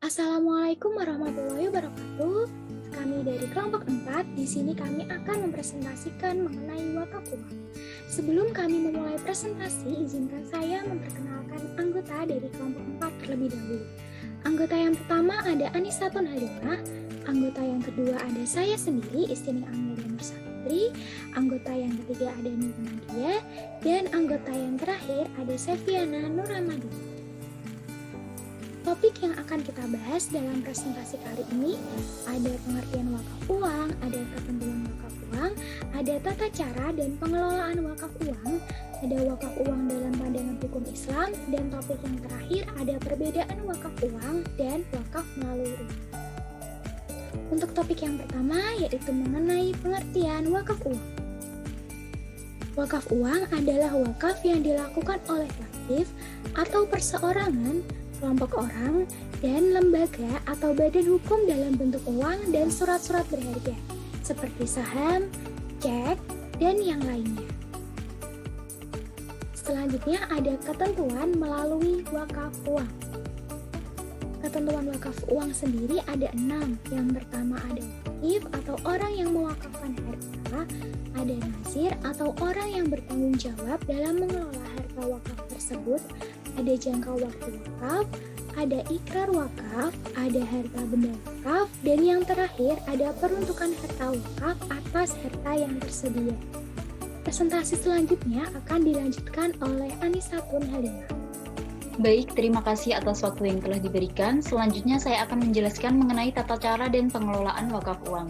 Assalamualaikum warahmatullahi wabarakatuh. Kami dari kelompok 4, di sini kami akan mempresentasikan mengenai wakaf uang. Sebelum kami memulai presentasi, izinkan saya memperkenalkan anggota dari kelompok 4 terlebih dahulu. Anggota yang pertama ada Anisatun Halimah, anggota yang kedua ada saya sendiri, Istini Amelia Nursafitri, anggota yang ketiga ada Nurul Nadia, dan anggota yang terakhir ada Seviana Nuramadina. Topik yang akan kita bahas dalam presentasi kali ini ada pengertian wakaf uang, ada ketentuan wakaf uang, ada tata cara dan pengelolaan wakaf uang, ada wakaf uang dalam pandangan hukum Islam, dan topik yang terakhir ada perbedaan wakaf uang dan wakaf melalui rumah. Untuk topik yang pertama yaitu mengenai pengertian wakaf uang. Wakaf uang adalah wakaf yang dilakukan oleh wakif atau perseorangan, kelompok orang, dan lembaga atau badan hukum dalam bentuk uang dan surat-surat berharga, seperti saham, cek, dan yang lainnya. Selanjutnya ada ketentuan melalui wakaf uang. Ketentuan wakaf uang sendiri ada 6. Yang pertama ada wakif atau orang yang mewakafkan harta, ada nazir atau orang yang bertanggung jawab dalam mengelola harta wakaf tersebut, ada jangka waktu wakaf, ada ikrar wakaf, ada harta benda wakaf, dan yang terakhir ada peruntukan harta wakaf atas harta yang tersedia. Presentasi selanjutnya akan dilanjutkan oleh Anisatun Halimah. Baik, terima kasih atas waktu yang telah diberikan. Selanjutnya saya akan menjelaskan mengenai tata cara dan pengelolaan wakaf uang.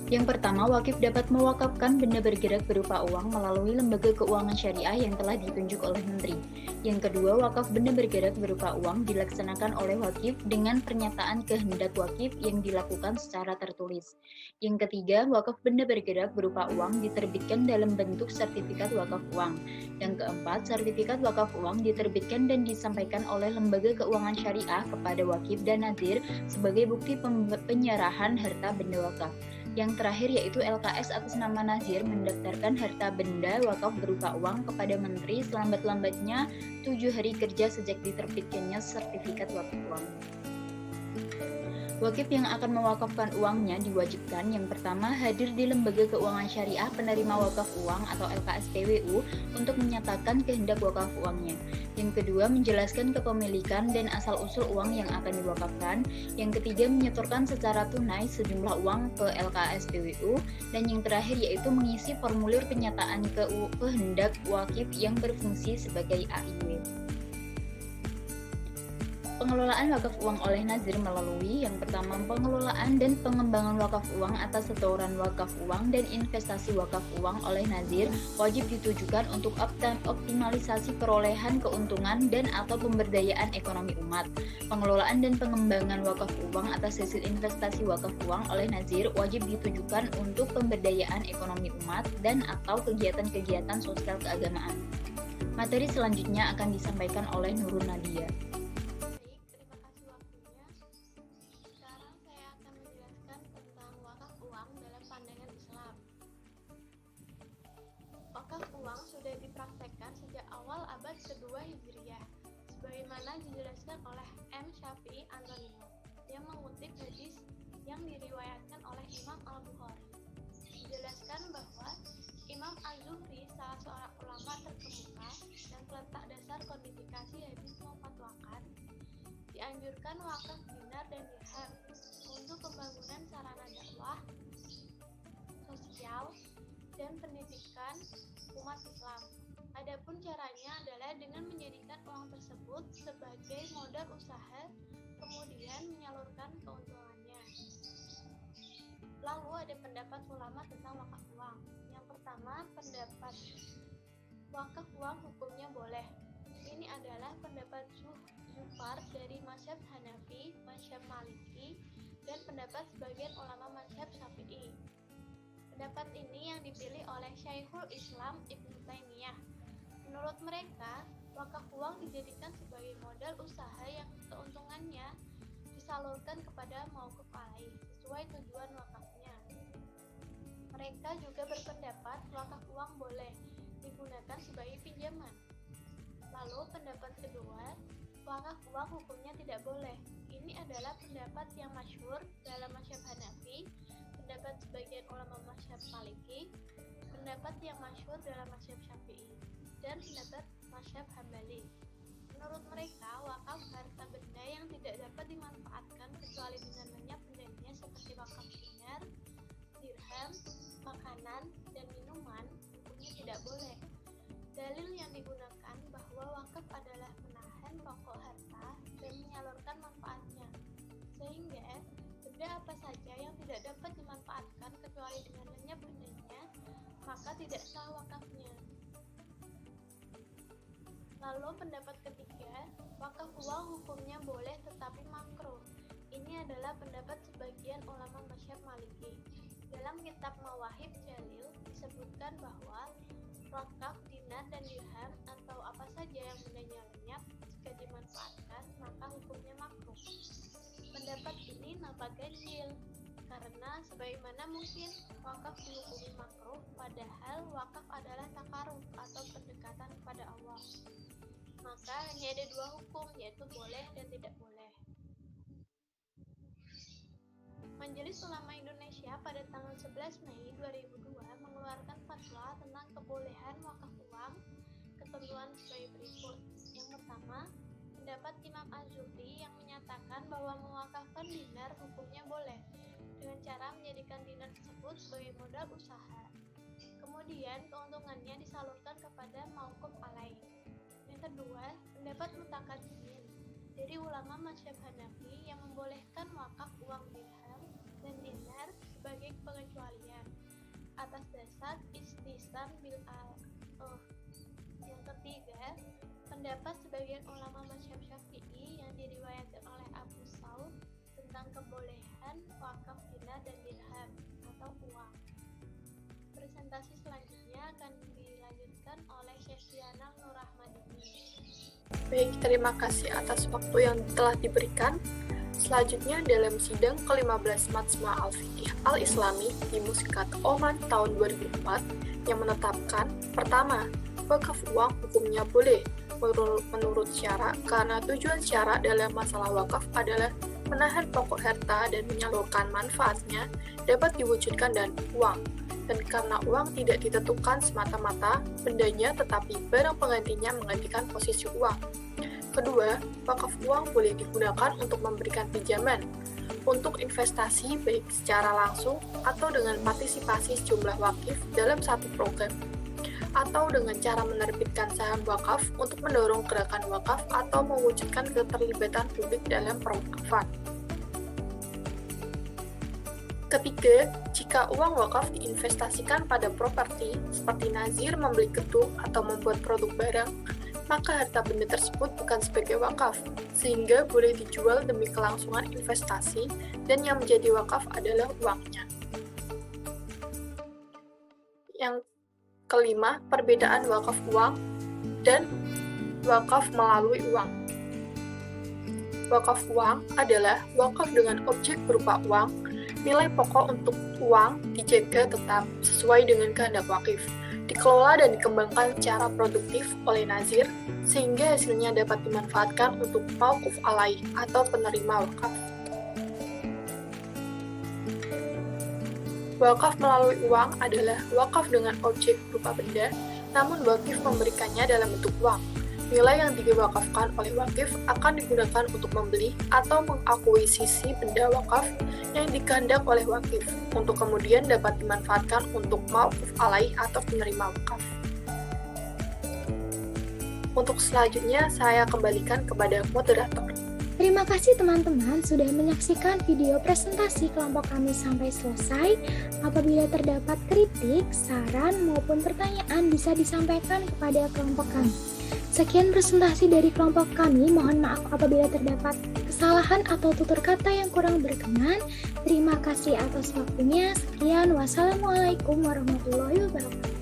Yang pertama, wakif dapat mewakafkan benda bergerak berupa uang melalui lembaga keuangan syariah yang telah ditunjuk oleh menteri. Yang kedua, wakaf benda bergerak berupa uang dilaksanakan oleh wakif dengan pernyataan kehendak wakif yang dilakukan secara tertulis. Yang ketiga, wakaf benda bergerak berupa uang diterbitkan dalam bentuk sertifikat wakaf uang. Yang keempat, sertifikat wakaf uang diterbitkan dan disampaikan oleh lembaga keuangan syariah kepada wakif dan nazir sebagai bukti penyerahan harta benda wakaf. Yang terakhir yaitu LKS atas nama nazir mendaftarkan harta benda wakaf berupa uang kepada menteri selambat-lambatnya 7 hari kerja sejak diterbitkannya sertifikat wakaf uang. Wakif yang akan mewakafkan uangnya diwajibkan yang pertama hadir di lembaga keuangan syariah penerima wakaf uang atau LKSPWU untuk menyatakan kehendak wakaf uangnya. Yang kedua menjelaskan kepemilikan dan asal-usul uang yang akan diwakafkan. Yang ketiga menyetorkan secara tunai sejumlah uang ke LKSPWU. Dan yang terakhir yaitu mengisi formulir penyataan kehendak wakif yang berfungsi sebagai AIW. Pengelolaan wakaf uang oleh nazir melalui yang pertama pengelolaan dan pengembangan wakaf uang atas setoran wakaf uang dan investasi wakaf uang oleh nazir wajib ditujukan untuk optimalisasi perolehan keuntungan dan atau pemberdayaan ekonomi umat. Pengelolaan dan pengembangan wakaf uang atas hasil investasi wakaf uang oleh nazir wajib ditujukan untuk pemberdayaan ekonomi umat dan atau kegiatan-kegiatan sosial keagamaan. Materi selanjutnya akan disampaikan oleh Nurul Nadia. Wakaf uang sudah dipraktekkan sejak awal abad kedua Hijriah, sebagaimana dijelaskan oleh M. Syafi'i Antonio yang mengutip hadis yang diriwayatkan oleh Imam Al-Bukhari. Dijelaskan bahwa Imam Az-Zuhri, salah seorang ulama terkemuka dan peletak dasar kodifikasi hadis memfatwakan, dianjurkan wakaf dinar dan dirham untuk pembangunan sarana dakwah, sosial, dan pendidikan umat Islam. Adapun caranya adalah dengan menjadikan uang tersebut sebagai modal usaha, kemudian menyalurkan keuntungannya. Lalu ada pendapat ulama tentang wakaf uang. Yang pertama, pendapat wakaf uang hukumnya boleh. Ini adalah pendapat Zufar dari mazhab Hanafi, mazhab Maliki, dan pendapat sebagian ulama mazhab Syafi'i. Pendapat ini yang dipilih oleh Syekhul Islam Ibnu Taimiyah. Menurut mereka, wakaf uang dijadikan sebagai modal usaha yang keuntungannya disalurkan kepada mauquf alaih sesuai tujuan wakafnya. Mereka juga berpendapat wakaf uang boleh digunakan sebagai pinjaman. Lalu pendapat kedua, wakaf uang hukumnya tidak boleh. Ini adalah pendapat yang masyhur dalam mazhab Hanafi, pendapat sebagian ulama mazhab Maliki, pendapat yang masyhur dalam mazhab Syafi'i, dan pendapat mazhab Hambali. Menurut mereka, wakaf harta benda yang tidak dapat dimanfaatkan kecuali dengan lenyap bendanya seperti wakaf dinar, dirham, makanan, dan minuman hukumnya tidak boleh. Dalil yang digunakan bahwa wakaf adalah menahan pokok harta dan menyalurkan manfaatnya, sehingga benda apa saja yang tidak dapat dimanfaatkan kecuali dengan lenyap bendanya, maka tidak sah wakafnya. Lalu pendapat ketiga, wakaf uang hukumnya boleh tetapi makruh. Ini adalah pendapat sebagian ulama mazhab Maliki. Dalam kitab Mawahib Jalil disebutkan bahwa wakaf dinar dan dirham atau apa saja yang bendanya lenyap jika dimanfaatkan maka hukumnya makruh. Pendapat ini nampak ganjil karena sebagaimana mungkin wakaf dihukumi makruh padahal wakaf adalah takaruf atau pendekatan kepada Allah. Maka hanya ada dua hukum, yaitu boleh dan tidak boleh. Majelis Ulama Indonesia pada tanggal 11 Mei 2002 mengeluarkan fatwa tentang kebolehan wakaf uang. Ketentuan sebagai berikut. Yang pertama, pendapat Imam Az-Zuhri yang menyatakan bahwa mewakafkan dinar hukumnya boleh dengan cara menjadikan dinar tersebut sebagai modal usaha. Kemudian keuntungannya disalurkan kepada mauquf alaih. Yang kedua, pendapat Mutaqaddimin dari ulama mazhab Hanafi yang membolehkan wakaf uang dirham dan dinar sebagai pengecualian atas dasar istisna bil Yang ketiga, pendapat sebagian ulama mazhab Syafi'i yang diriwayatkan oleh Abu Saud tentang kebolehan wakaf dinar dan dirham atau uang. Presentasi selanjutnya akan dilanjutkan oleh Syekh Diana Nur Rahmadini. Baik, terima kasih atas waktu yang telah diberikan. Selanjutnya dalam sidang ke-15 Majma' Al-Fiqih Al-Islami di Muscat, Oman tahun 2004 yang menetapkan, pertama, wakaf uang hukumnya boleh menurut syara karena tujuan syara dalam masalah wakaf adalah menahan pokok harta dan menyalurkan manfaatnya dapat diwujudkan dan uang. Dan karena uang tidak ditentukan semata-mata bendanya tetapi barang penggantinya menggantikan posisi uang. Kedua, wakaf uang boleh digunakan untuk memberikan pinjaman, untuk investasi baik secara langsung atau dengan partisipasi sejumlah wakif dalam satu program, atau dengan cara menerbitkan saham wakaf untuk mendorong gerakan wakaf atau mewujudkan keterlibatan publik dalam perwakafan. Ketiga, jika uang wakaf diinvestasikan pada properti seperti nazir membeli gedung atau membuat produk barang, maka harta benda tersebut bukan sebagai wakaf, sehingga boleh dijual demi kelangsungan investasi dan yang menjadi wakaf adalah uangnya. Yang kelima, perbedaan wakaf uang dan wakaf melalui uang. Wakaf uang adalah wakaf dengan objek berupa uang. Nilai pokok untuk uang dijaga tetap sesuai dengan kehendak wakif, dikelola dan dikembangkan secara produktif oleh nazir, sehingga hasilnya dapat dimanfaatkan untuk mauquf alaih atau penerima wakaf. Wakaf melalui uang adalah wakaf dengan objek berupa benda, namun wakif memberikannya dalam bentuk uang. Nilai yang diwakafkan oleh wakif akan digunakan untuk membeli atau mengakuisisi benda wakaf yang dikehendak oleh wakif, untuk kemudian dapat dimanfaatkan untuk mauquf alaih atau penerima wakaf. Untuk selanjutnya, saya kembalikan kepada moderator. Terima kasih teman-teman sudah menyaksikan video presentasi kelompok kami sampai selesai. Apabila terdapat kritik, saran, maupun pertanyaan bisa disampaikan kepada kelompok kami. Sekian presentasi dari kelompok kami, mohon maaf apabila terdapat kesalahan atau tutur kata yang kurang berkenan. Terima kasih atas waktunya. Sekian, wassalamualaikum warahmatullahi wabarakatuh.